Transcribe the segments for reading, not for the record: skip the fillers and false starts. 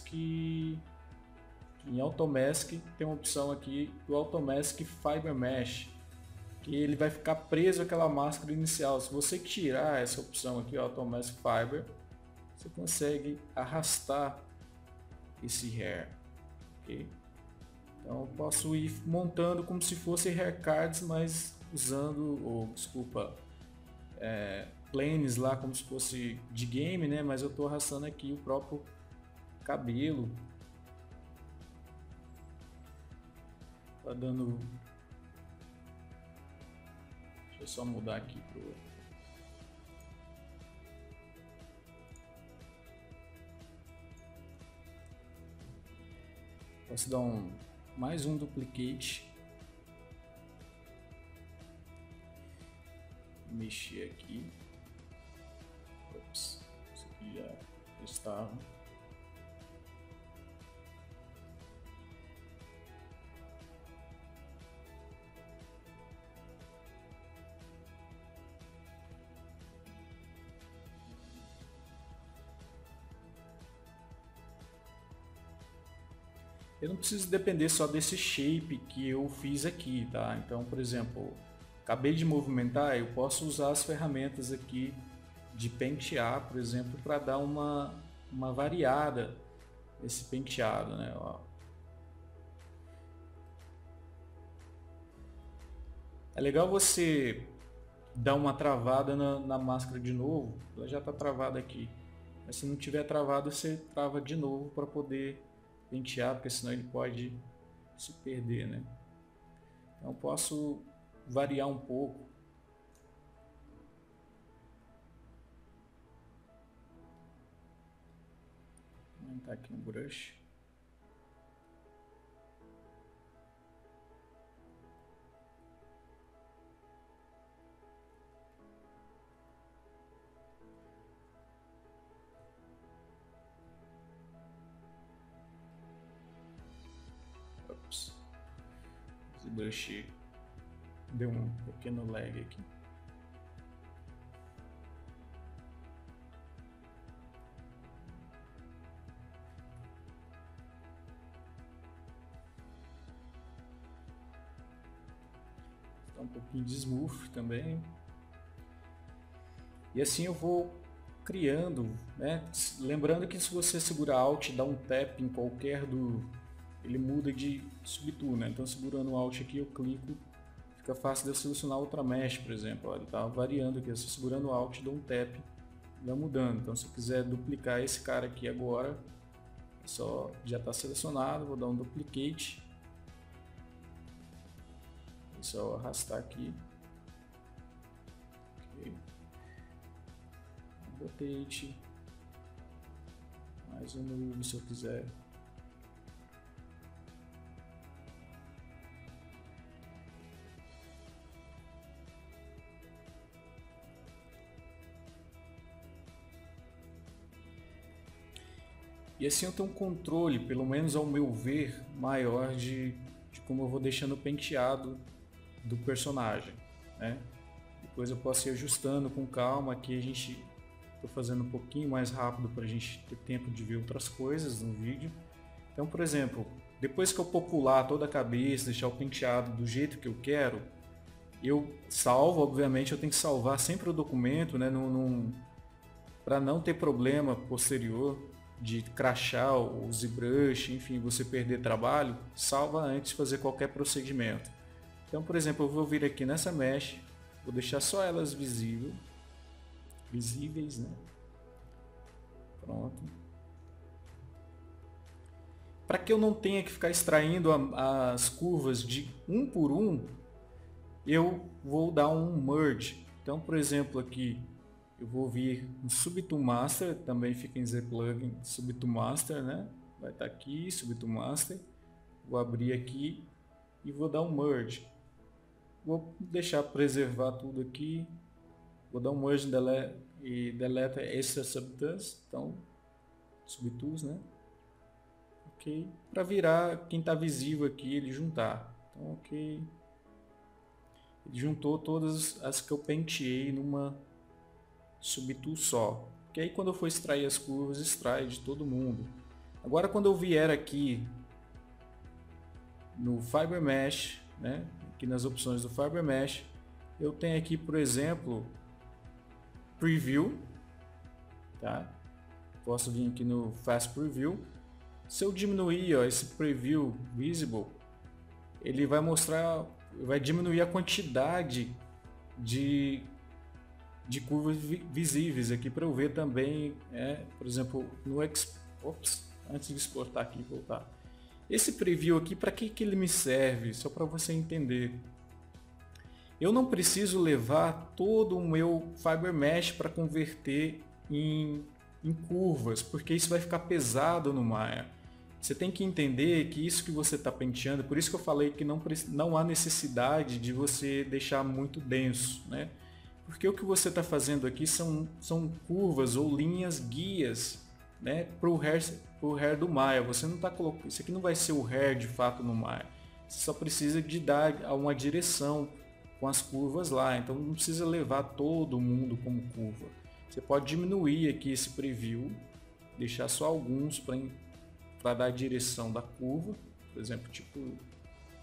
Automask, em Automask tem uma opção aqui do Automask Fiber Mesh, que ele vai ficar preso àquela máscara inicial. Se você tirar essa opção aqui, Automask Fiber, você consegue arrastar esse hair, ok? Então eu posso ir montando como se fosse hair cards, mas usando, planes lá como se fosse de game, né? Mas eu estou arrastando aqui o próprio cabelo. Tá dando. Deixa eu só mudar aqui pro. Posso dar mais um duplicate. Mexer aqui. Ops, isso aqui já estava. Eu não preciso depender só desse shape que eu fiz aqui, tá? Então, por exemplo, acabei de movimentar, eu posso usar as ferramentas aqui de pentear, por exemplo, para dar uma variada nesse penteado, né? Ó. É legal você dar uma travada na máscara de novo, ela já está travada aqui. Mas se não tiver travado, você trava de novo para poder pentear, porque senão ele pode se perder, né? Então posso variar um pouco. Vou aumentar aqui um brush. Ops. Esse brush deu um pequeno lag aqui. Dá um pouquinho de smooth também. E assim eu vou criando, né? Lembrando que se você segurar Alt e dar um tap em qualquer ele muda de subtool, né? Então segurando o Alt aqui eu clico, fica fácil de eu selecionar outra mesh, por exemplo. Ó, ele está variando aqui, eu estou segurando o Alt, dou um tap, vai mudando. Então se eu quiser duplicar esse cara aqui agora, só já está selecionado, vou dar um duplicate. É só arrastar aqui. Okay. Rotate. Mais um move se eu quiser. E assim eu tenho um controle, pelo menos ao meu ver, maior de como eu vou deixando o penteado do personagem, né? Depois eu posso ir ajustando com calma. Aqui a gente estou fazendo um pouquinho mais rápido para a gente ter tempo de ver outras coisas no vídeo. Então, por exemplo, depois que eu popular toda a cabeça, deixar o penteado do jeito que eu quero, eu salvo. Obviamente eu tenho que salvar sempre o documento, né? Para não ter problema posterior de crashar o ZBrush, enfim, você perder trabalho, salva antes de fazer qualquer procedimento. Então, por exemplo, eu vou vir aqui nessa mesh, vou deixar só elas visíveis, né? Pronto. Para que eu não tenha que ficar extraindo as curvas de um por um, eu vou dar um merge. Então, por exemplo, aqui eu vou vir no Subtool Master, também fica em Z-Plugin, Subtool Master, né? Vai estar aqui, Subtool Master. Vou abrir aqui e vou dar um merge. Vou deixar preservar tudo aqui. Vou dar um merge e deleta extra subtools, então subtools, né? Ok, para virar quem está visível aqui, ele juntar. Então, ok. Ele juntou todas as que eu penteei numa subtool só. Que aí quando eu for extrair as curvas, extrai de todo mundo. Agora quando eu vier aqui no Fiber Mesh, né, aqui nas opções do Fiber Mesh, eu tenho aqui, por exemplo, Preview, tá? Posso vir aqui no Fast Preview. Se eu diminuir, ó, esse Preview Visible, ele vai mostrar, vai diminuir a quantidade de curvas visíveis aqui para eu ver também, por exemplo, no antes de exportar aqui, voltar. Esse preview aqui, para que ele me serve? Só para você entender. Eu não preciso levar todo o meu Fiber Mesh para converter em curvas, porque isso vai ficar pesado no Maya. Você tem que entender que isso que você está penteando, por isso que eu falei que não há necessidade de você deixar muito denso, né? Porque o que você está fazendo aqui são curvas ou linhas guias, né, para o hair do Maya. Você não está colocando, isso aqui não vai ser o hair de fato no Maya. Você só precisa de dar uma direção com as curvas lá. Então não precisa levar todo mundo como curva. Você pode diminuir aqui esse preview, deixar só alguns para dar a direção da curva. Por exemplo, tipo,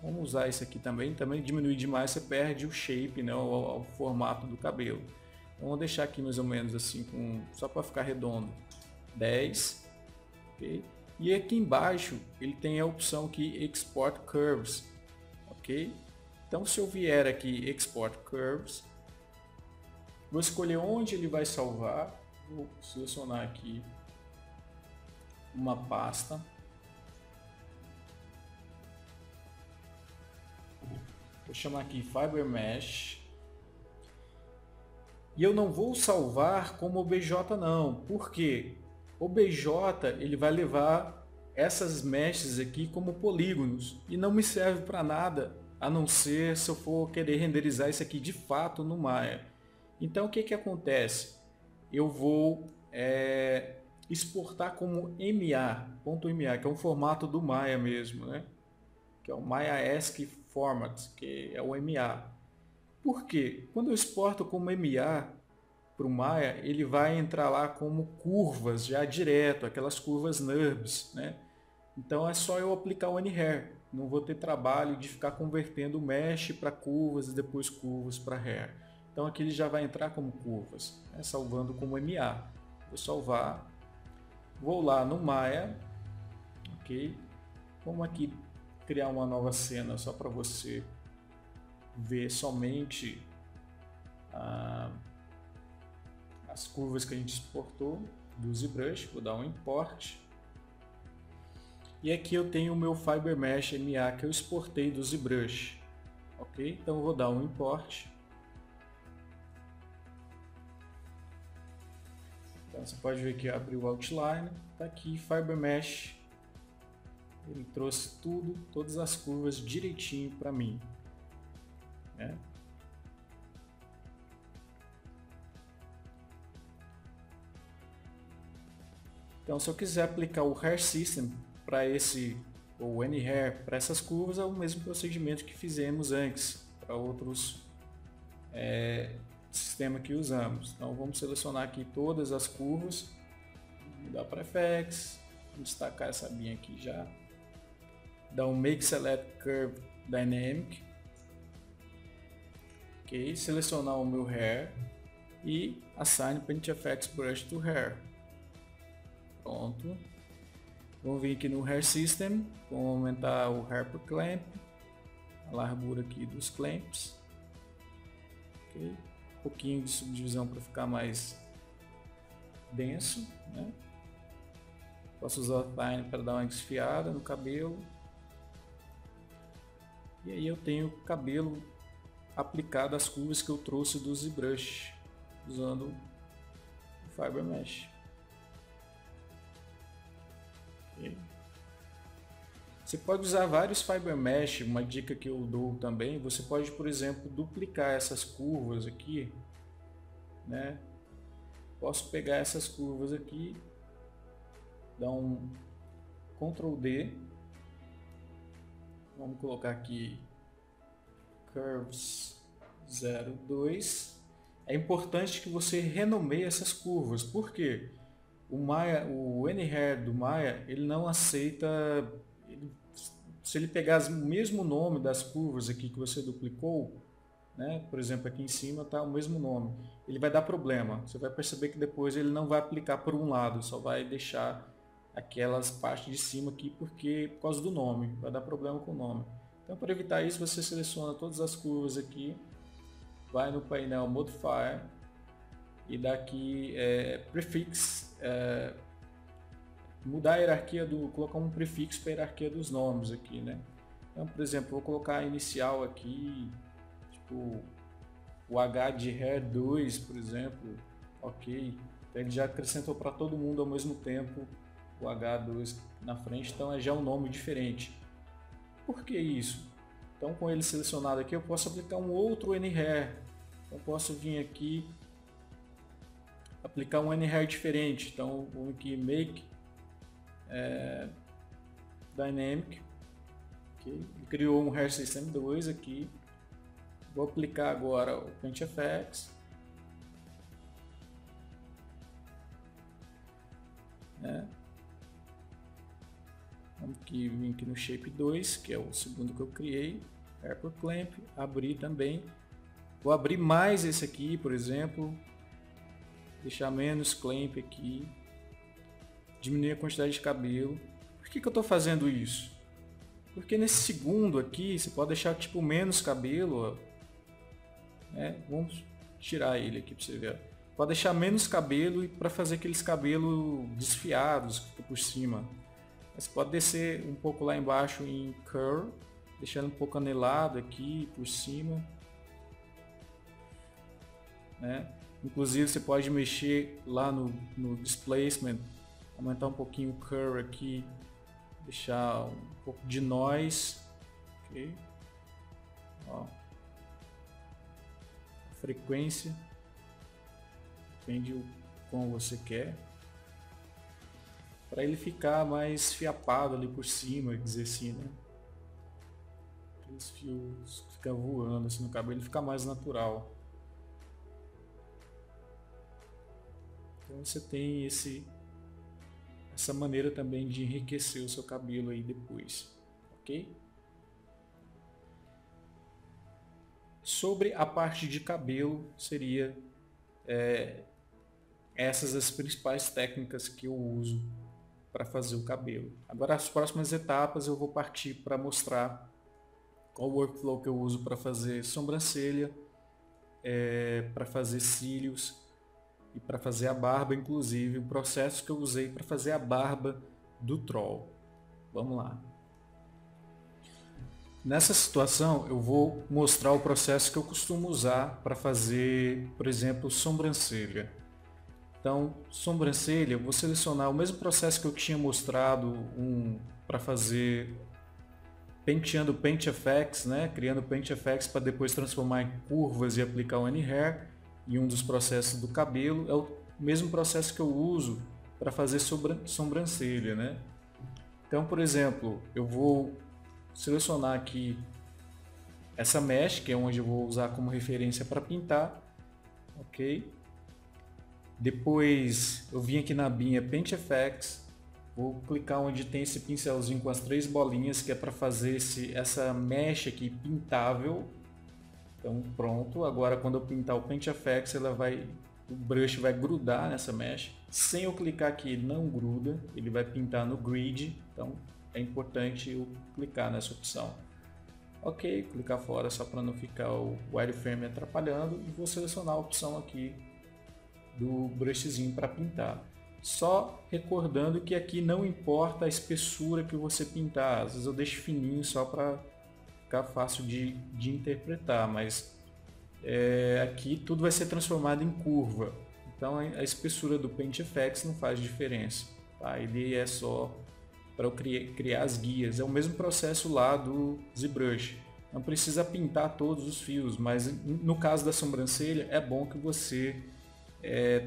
vamos usar esse aqui também. Também diminuir demais você perde o shape, né, o formato do cabelo. Então, vou deixar aqui mais ou menos assim, só para ficar redondo. 10, ok? E aqui embaixo ele tem a opção aqui Export Curves, ok? Então se eu vier aqui Export Curves, vou escolher onde ele vai salvar, vou selecionar aqui uma pasta, vou chamar aqui Fiber Mesh. E eu não vou salvar como OBJ não, porque o OBJ ele vai levar essas meshes aqui como polígonos e não me serve para nada, a não ser se eu for querer renderizar isso aqui de fato no Maya. Então o que acontece? Eu vou exportar como .ma, que é um formato do Maya mesmo, né? Que é o Maya ASCII Format, que é o MA. Por quê? Quando eu exporto como MA para o Maya, ele vai entrar lá como curvas já direto, aquelas curvas NURBS, né? Então é só eu aplicar o Anyhair, não vou ter trabalho de ficar convertendo o mesh para curvas e depois curvas para hair. Então aqui ele já vai entrar como curvas, né? Salvando como MA. Vou salvar, vou lá no Maya, ok? Vamos aqui criar uma nova cena só para você ver somente as curvas que a gente exportou do ZBrush. Vou dar um import. E aqui eu tenho o meu Fiber Mesh MA que eu exportei do ZBrush. Ok? Então eu vou dar um import. Então você pode ver que abriu o outline. Está aqui Fiber Mesh. Ele trouxe todas as curvas direitinho para mim. Né? Então, se eu quiser aplicar o Hair System para ou Anyhair para essas curvas, é o mesmo procedimento que fizemos antes para outros sistemas que usamos. Então, vamos selecionar aqui todas as curvas, mudar para FX, destacar essa abinha aqui já, dar um Make Select Curve Dynamic, ok, selecionar o meu Hair e Assign Paint FX Brush to Hair. Pronto. Vamos vir aqui no Hair System, vamos aumentar o Hair per Clamp, a largura aqui dos clamps, okay. Um pouquinho de subdivisão para ficar mais denso, né? Posso usar o Time para dar uma desfiada no cabelo. E aí eu tenho o cabelo aplicado às curvas que eu trouxe do ZBrush, usando o Fiber Mesh. Você pode usar vários Fiber Mesh. Uma dica que eu dou também, você pode, por exemplo, duplicar essas curvas aqui, né? Posso pegar essas curvas aqui, dar um Ctrl D, vamos colocar aqui Curves 02. É importante que você renomeie essas curvas. Por quê? o Maya, o NHair do Maya, ele não aceita, se ele pegar o mesmo nome das curvas aqui que você duplicou, né? Por exemplo, aqui em cima está o mesmo nome, ele vai dar problema. Você vai perceber que depois ele não vai aplicar por um lado, só vai deixar aquelas partes de cima aqui por causa do nome, vai dar problema com o nome. Então, para evitar isso, você seleciona todas as curvas aqui, vai no painel Modifier e daqui Prefix, mudar a hierarquia colocar um prefixo para a hierarquia dos nomes aqui, né? Então, por exemplo, vou colocar a inicial aqui, tipo o H de Hair 2, por exemplo, ok. Então, ele já acrescentou para todo mundo ao mesmo tempo o H2 na frente, então é já um nome diferente. Por que isso? Então, com ele selecionado aqui, eu posso aplicar um outro NHair. Eu posso vir aqui aplicar um NHair diferente. Então, vou aqui Make Dynamic. Okay. Ele criou um Hair System 2 aqui. Vou aplicar agora o Paint FX. Vamos vir aqui no Shape 2, que é o segundo que eu criei. Airport Clamp, abrir também. Vou abrir mais esse aqui, por exemplo. Deixar menos clamp aqui. Diminuir a quantidade de cabelo. Por que eu estou fazendo isso? Porque nesse segundo aqui, você pode deixar tipo menos cabelo. Vamos tirar ele aqui para você ver. Pode deixar menos cabelo para fazer aqueles cabelos desfiados que ficam por cima. Você pode descer um pouco lá embaixo em Curl, deixando um pouco anelado aqui por cima. Inclusive você pode mexer lá no Displacement, aumentar um pouquinho o Curl aqui, deixar um pouco de noise. Okay. Ó. A frequência, depende do como você quer. Para ele ficar mais fiapado ali por cima, dizer assim, né? Aqueles fios que ficam voando assim no cabelo, ele fica mais natural. Então você tem essa maneira também de enriquecer o seu cabelo aí depois, ok? Sobre a parte de cabelo, seria essas as principais técnicas que eu uso para fazer o cabelo. Agora as próximas etapas eu vou partir para mostrar qual o workflow que eu uso para fazer sobrancelha, para fazer cílios e para fazer a barba, inclusive o processo que eu usei para fazer a barba do Troll. Vamos lá. Nessa situação eu vou mostrar o processo que eu costumo usar para fazer, por exemplo, sobrancelha. Então, sobrancelha, eu vou selecionar o mesmo processo que eu tinha mostrado para fazer penteando Paint FX, né? Criando Paint FX para depois transformar em curvas e aplicar o NHair. E um dos processos do cabelo é o mesmo processo que eu uso para fazer sobrancelha, né? Então, por exemplo, eu vou selecionar aqui essa mesh, que é onde eu vou usar como referência para pintar, ok? Depois eu vim aqui na abinha Paint FX, vou clicar onde tem esse pincelzinho com as 3 bolinhas, que é para fazer essa mesh aqui pintável. Então pronto, agora quando eu pintar o Paint FX, o brush vai grudar nessa mesh. Sem eu clicar aqui, não gruda, ele vai pintar no grid, então é importante eu clicar nessa opção. Ok, clicar fora só para não ficar o wireframe atrapalhando, e vou selecionar a opção aqui do brushzinho para pintar. Só recordando que aqui não importa a espessura que você pintar, às vezes eu deixo fininho só para ficar fácil de interpretar, mas aqui tudo vai ser transformado em curva, então a espessura do Paint FX não faz diferença, tá? Ele é só para eu criar as guias, é o mesmo processo lá do ZBrush, não precisa pintar todos os fios, mas no caso da sobrancelha é bom que você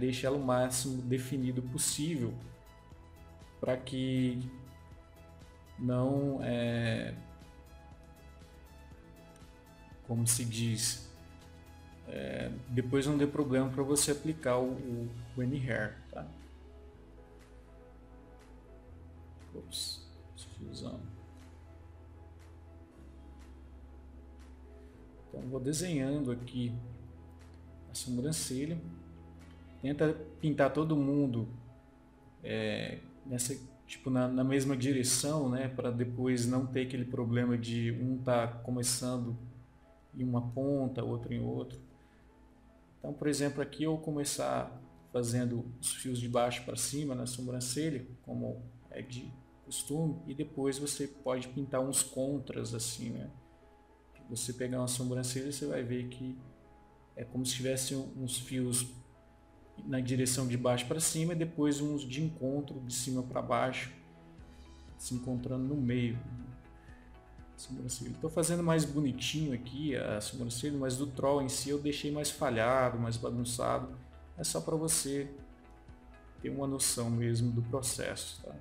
deixe ela o máximo definido possível para que não como se diz, depois não dê problema para você aplicar o NHair, tá? Ops, fusão. Então vou desenhando aqui a sobrancelha. Tenta pintar todo mundo nessa, tipo, na mesma direção, né? Para depois não ter aquele problema de um tá começando em uma ponta, outro em outro. Então, por exemplo, aqui eu vou começar fazendo os fios de baixo para cima na sobrancelha, como é de costume, e depois você pode pintar uns contras assim, né? Você pegar uma sobrancelha, você vai ver que é como se tivesse uns fios na direção de baixo para cima e depois uns de encontro de cima para baixo, se encontrando no meio. Estou fazendo mais bonitinho aqui a sobrancelha, mas do troll em si eu deixei mais falhado, mais bagunçado. É só para você ter uma noção mesmo do processo, tá?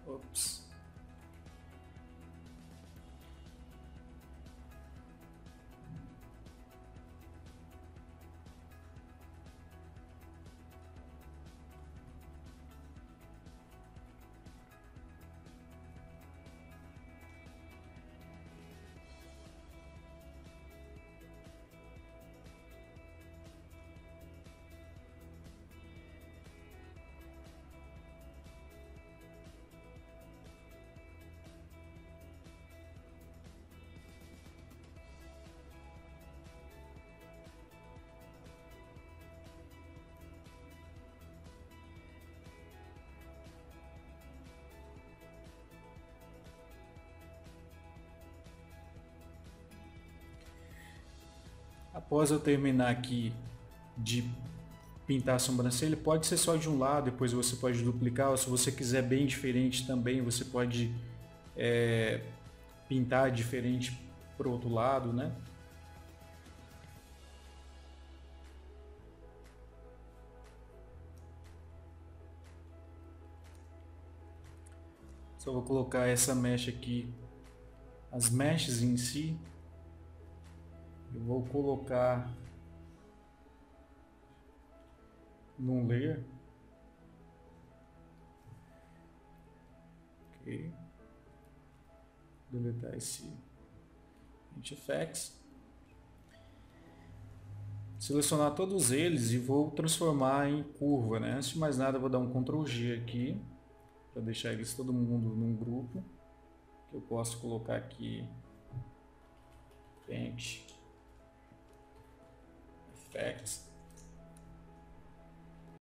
Ops. Após eu terminar aqui de pintar a sobrancelha, pode ser só de um lado, depois você pode duplicar, ou se você quiser bem diferente também, você pode pintar diferente para o outro lado, né? Só vou colocar essa mecha aqui, as meshes em si, eu vou colocar num layer. Ok. Deletar esse effects. Selecionar todos eles e vou transformar em curva, né? Antes de mais nada, eu vou dar um Ctrl G aqui para deixar eles todo mundo num grupo. Eu posso colocar aqui Paint Effects.